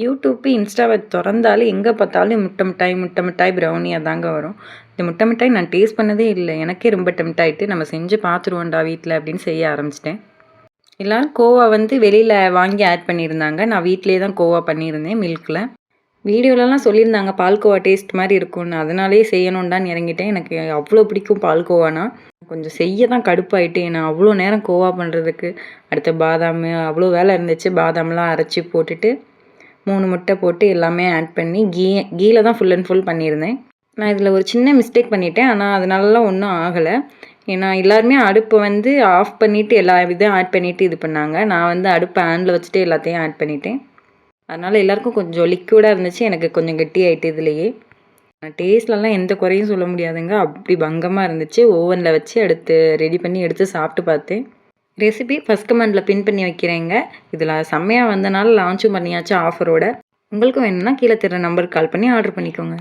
YouTube, இன்ஸ்டாவ தொறந்தாலே எங்கே பார்த்தாலும் முட்டை மிட்டாய் ப்ரௌனியாக தாங்க வரும். இந்த முட்டை மிட்டாய் நான் டேஸ்ட் பண்ணதே இல்லை. எனக்கே ரொம்ப டெம்ப்ட் ஆகிட்டு நம்ம செஞ்சு பார்த்துருவோம்டா வீட்டில் அப்படின்னு செய்ய ஆரம்பிச்சிட்டேன். எல்லோரும் கோவா வந்து வெளியில் வாங்கி ஆட் பண்ணியிருந்தாங்க. நான் வீட்டிலே தான் கோவா பண்ணியிருந்தேன் மில்கில். வீடியோலலாம் சொல்லியிருந்தாங்க பால்கோவா டேஸ்ட் மாதிரி இருக்கும்னு. அதனாலே செய்யணுண்டான்னு இறங்கிட்டேன். எனக்கு அவ்வளோ பிடிக்கும் பால்கோவானா. கொஞ்சம் செய்ய தான் கடுப்பாயிட்டு நான் அவ்வளோ நேரம் கோவா பண்ணுறதுக்கு. அடுத்த பாதாம் அவ்வளோ வேலை இருந்துச்சு. பாதாம்லாம் அரைச்சி போட்டுட்டு 3 முட்டை போட்டு எல்லாமே ஆட் பண்ணி கீயில் தான் ஃபுல் அண்ட் ஃபுல் பண்ணியிருந்தேன். நான் இதில் ஒரு சின்ன மிஸ்டேக் பண்ணிட்டேன். ஆனால் அதனாலலாம் ஒன்றும் ஆகலை. ஏன்னா எல்லாருமே அடுப்பை வந்து ஆஃப் பண்ணிவிட்டு எல்லா இதையும் ஆட் பண்ணிவிட்டு இது பண்ணாங்க. நான் வந்து அடுப்பை ஆனில் வச்சுட்டு எல்லாத்தையும் ஆட் பண்ணிட்டேன். அதனால் எல்லாருக்கும் கொஞ்சம் லிக்விடாக இருந்துச்சு. எனக்கு கொஞ்சம் கெட்டி ஆகிட்டு இதுலேயே. டேஸ்ட்லலாம் எந்த குறையும் சொல்ல முடியாதுங்க. அப்படி பங்கமாக இருந்துச்சு. ஓவனில் வச்சு ரெடி பண்ணி எடுத்து சாப்பிட்டு பார்த்தேன். ரெசிபி ஃபஸ்ட் கமெண்டில் பின் பண்ணி வைக்கிறேங்க. இதில் செம்மையாக வந்தனால லான்ச்சும் பண்ணியாச்சு ஆஃபரோட. உங்களுக்கும் வேணும்னா கீழே தெரிகிற நம்பருக்கு கால் பண்ணி ஆர்டர் பண்ணிக்கோங்க.